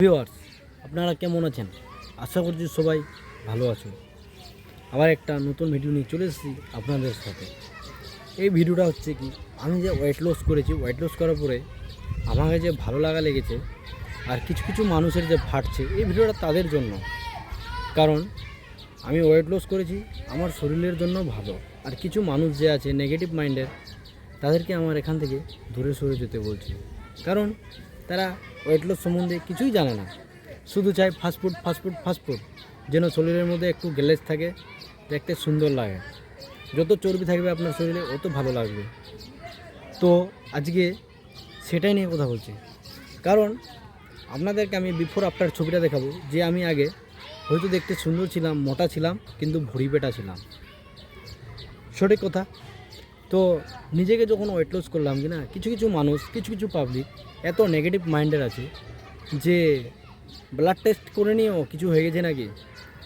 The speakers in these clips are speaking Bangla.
ভিউয়ার্স, আপনারা কেমন আছেন? আশা করছি সবাই ভালো আছো। আবার একটা নতুন ভিডিও নিয়ে চলে এসেছি আপনাদের সাথে। এই ভিডিওটা হচ্ছে কি, আমি যে ওয়েট লস করেছি, ওয়েট লস করার পরে আমাকে যে ভালো লাগা লেগেছে আর কিছু কিছু মানুষের যে ফাটছে, এই ভিডিওটা তাদের জন্য। কারণ আমি ওয়েট লস করেছি, আমার শরীরের জন্য ভালো। আর কিছু মানুষ যে আছে নেগেটিভ মাইন্ডের, তাদেরকে আমার এখান থেকে দূরে সরে যেতে বলছি। কারণ তারা ওয়েট লস সম্বন্ধে কিছুই জানে না, শুধু চায় ফাস্টফুড ফাস্টফুড ফাস্টফুড, যেন শরীরের মধ্যে একটু গ্লেজ থাকে, দেখতে সুন্দর লাগে। যত চর্বি থাকবে আপনার শরীরে অত ভালো লাগবে। তো আজকে সেটাই নিয়ে কথা বলছি। কারণ আপনাদেরকে আমি বিফোর আফটার ছবিটা দেখাবো, যে আমি আগে হয়তো দেখতে সুন্দর ছিলাম, মোটা ছিলাম, কিন্তু ভুঁড়ি পেটা ছিলাম। সঠিক কথা। তো নিজেকে যখন ওয়েট লস করলাম, কি না, কিছু কিছু মানুষ, কিছু কিছু পাবলিক এত নেগেটিভ মাইন্ডের আছে যে ব্লাড টেস্ট করে নিয়েও কিছু হয়ে গেছে নাকি।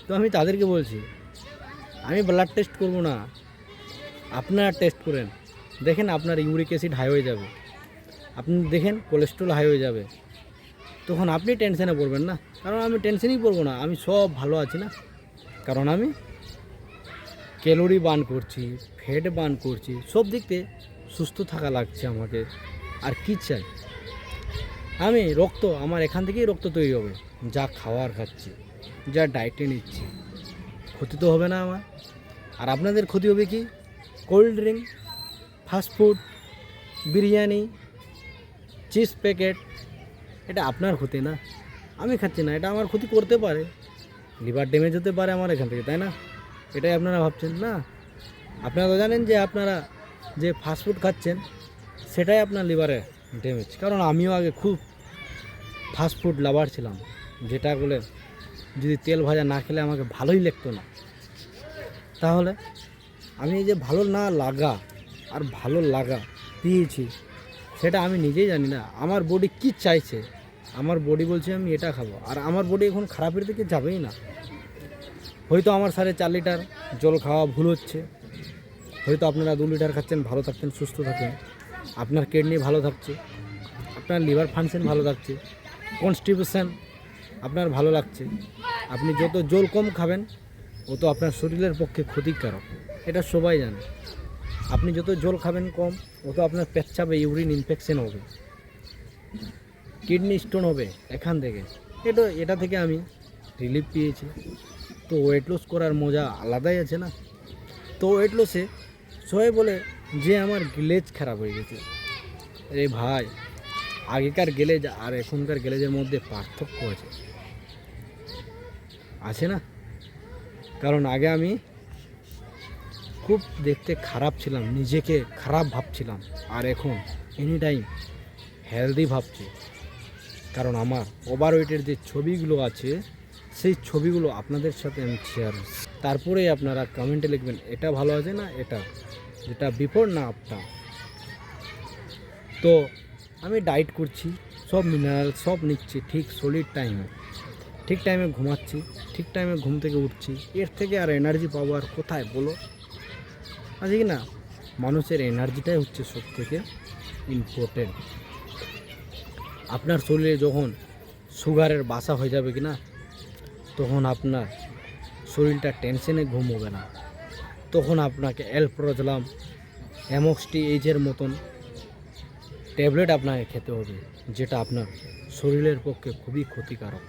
তো আমি তাদেরকে বলছি, আমি ব্লাড টেস্ট করব না, আপনারা টেস্ট করেন। দেখেন আপনার ইউরিক অ্যাসিড হাই হয়ে যাবে, আপনি দেখেন কোলেস্ট্রল হাই হয়ে যাবে, তখন আপনি টেনশনে পড়বেন না। কারণ আমি টেনশনই পড়বো না, আমি সব ভালো আছি না। কারণ আমি ক্যালোরি বার্ন করছি, ফ্যাট বার্ন করছি, সব দিক থেকে সুস্থ থাকা লাগছে আমাকে। আর কি চাই আমি? রক্ত, আমার এখান থেকেই রক্ত তৈরি হবে, যা খাওয়ার খাচ্ছি, যা ডায়েটে নিচ্ছি। ক্ষতি তো হবে না আমার। আর আপনাদের ক্ষতি হবে কি? Cold drink, fast food, biryani, cheese packet, এটা আপনার ক্ষতি না, আমি খাচ্ছি না, এটা আমার ক্ষতি করতে পারে, লিভার ড্যামেজ হতে পারে আমার এখান থেকে, তাই না? এটাই আপনারা ভাবছেন না। আপনারা তো জানেন যে আপনারা যে ফাস্টফুড খাচ্ছেন সেটাই আপনার লিভারে ড্যামেজ। কারণ আমিও আগে খুব ফাস্টফুড লাভার ছিলাম, যেটা বলে যদি তেল ভাজা না খেলে আমাকে ভালোই লাগতো না। তাহলে আমি এই যে ভালো না লাগা আর ভালো লাগা পেয়েছি, সেটা আমি নিজেই জানি না আমার বডি কি চাইছে। আমার বডি বলছে আমি এটা খাবো, আর আমার বডি এখন খারাপের দিকে যাবেই না। হয়তো আমার 4.5 লিটার জল খাওয়া ভুল হচ্ছে, হয়তো আপনারা 2 লিটার খাচ্ছেন, ভালো থাকছেন, সুস্থ থাকেন, আপনার কিডনি ভালো থাকছে, আপনার লিভার ফাংশন ভালো থাকছে, কনস্টিপেশন আপনার ভালো লাগছে। আপনি যত জল কম খাবেন ও তো আপনার শরীরের পক্ষে ক্ষতিকারক, এটা সবাই জানে। আপনি যত জল খাবেন কম, ও তো আপনার পেচ্ছাপে ইউরিন ইনফেকশন হবে, কিডনি স্টোন হবে এখান থেকে। এটা থেকে আমি রিলিফ পেয়েছি। তো ওয়েট লস করার মজা আলাদাই আছে না। তো ওয়েট লসে সবাই বলে যে আমার গ্লেজ খারাপ হয়ে গেছে। আরে ভাই, আগেকার গ্লেজ আর এখনকার গ্লেজের মধ্যে পার্থক্য আছে না? কারণ আগে আমি খুব দেখতে খারাপ ছিলাম, নিজেকে খারাপ ভাবছিলাম, আর এখন এনি টাইম হেলদি ভাবছি। কারণ আমার ওভারওয়েটের যে ছবিগুলো আছে, সেই ছবিগুলো আপনাদের সাথে আমি শেয়ার। তারপরে আপনারা কমেন্টে লিখবেন এটা ভালো আছে না, এটা যেটা বিফোর না আফটার। তো আমি ডায়েট করছি, সব মিনারেল সব নিচ্ছি ঠিক সলিড টাইমে, ঠিক টাইমে ঘুমাচ্ছি, ঠিক টাইমে ঘুম থেকে উঠছি। এর থেকে আর এনার্জি পাওয়ার কোথায় বলো? আছে কি না? মানুষের এনার্জিটাই হচ্ছে সব থেকে ইম্পর্টেন্ট। আপনার শরীরে যখন সুগারের বাসা হয়ে যাবে কি না, তখন আপনার শরীরটা টেনশনে ঘুম হবে না। তখন আপনাকে অ্যালপ্রোজোলাম, অ্যামক্সটি এইচের মতন ট্যাবলেট আপনাকে খেতে হবে, যেটা আপনার শরীরের পক্ষে খুবই ক্ষতিকারক।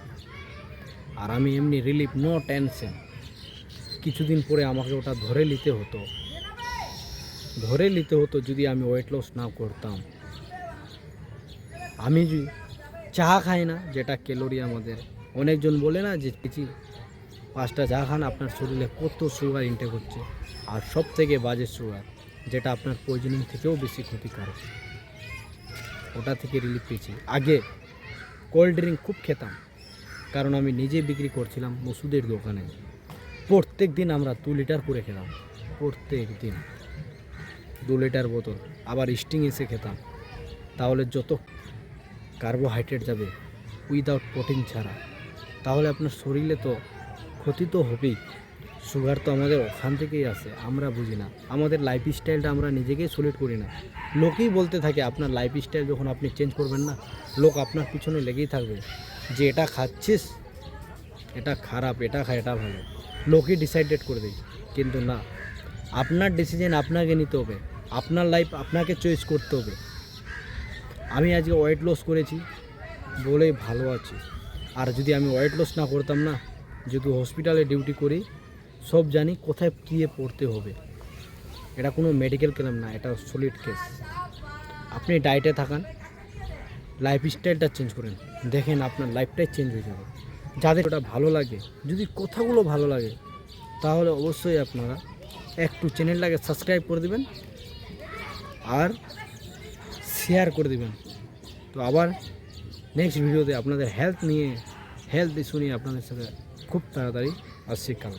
আর আমি এমনি রিলিফ, নো টেনশন। কিছুদিন পরে আমাকে ওটা ধরে নিতে হতো যদি আমি ওয়েট লস না করতাম। আমি চা খাই না, যেটা ক্যালোরি আমাদের, অনেকজন বলে না যে 5টা চা খান, আপনার শরীরে কত সুগার ইনটেক হচ্ছে। আর সব থেকে বাজে সুগার, যেটা আপনার পয়জনিং থেকেও বেশি ক্ষতিকারক, ওটা থেকে রিলিফ পেয়েছি। আগে কোল্ড ড্রিঙ্ক খুব খেতাম, কারণ আমি নিজে বিক্রি করছিলাম ওষুধের দোকানে। প্রত্যেক দিন আমরা 2 লিটার করে খেতাম, প্রত্যেক দিন 2 লিটার বোতল। আবার স্টিং এসে খেতাম। তাহলে যত কার্বোহাইড্রেট যাবে উইদাউট প্রোটিন ছাড়া, তাহলে আপনার শরীরে তো ক্ষতি তো হবেই। সুগার তো আমাদের ওখান থেকেই আসে, আমরা বুঝি না। আমাদের লাইফ স্টাইলটা আমরা নিজেকেই সলিড করি না। লোকেই বলতে থাকে আপনার লাইফ স্টাইল যখন আপনি চেঞ্জ করবেন না, লোক আপনার পিছনে লেগেই থাকবে যে এটা খাচ্ছিস, এটা খারাপ, এটা খা, এটা ভালো। লোকই ডিসাইডেড করে দেয়, কিন্তু না, আপনার ডিসিশন আপনাকে নিতে হবে, আপনার লাইফ আপনাকে চয়েস করতে হবে। আমি আজকে ওয়েট লস করেছি বলেই ভালো আছি। আর যদি আমি ওয়েট লস না করতাম না, যদি হসপিটালে ডিউটি করি, সব জানি কোথায় কী পড়তে হবে। এটা কোনো মেডিকেল ক্লেম না, এটা সলিড কেস। আপনি ডায়েটে থাকান, লাইফ স্টাইলটা চেঞ্জ করেন, দেখেন আপনার লাইফটাই চেঞ্জ হয়ে যাবে। যাদের ওটা ভালো লাগে, যদি কথাগুলো ভালো লাগে, তাহলে অবশ্যই আপনারা একটু চ্যানেলটাকে সাবস্ক্রাইব করে দেবেন আর শেয়ার করে দেবেন। তো আবার নেক্সট ভিডিওতে আপনাদের হেলথ ইস্যু নিয়ে আপনাদের সাথে খুব তাড়াতাড়ি আসছি কাল।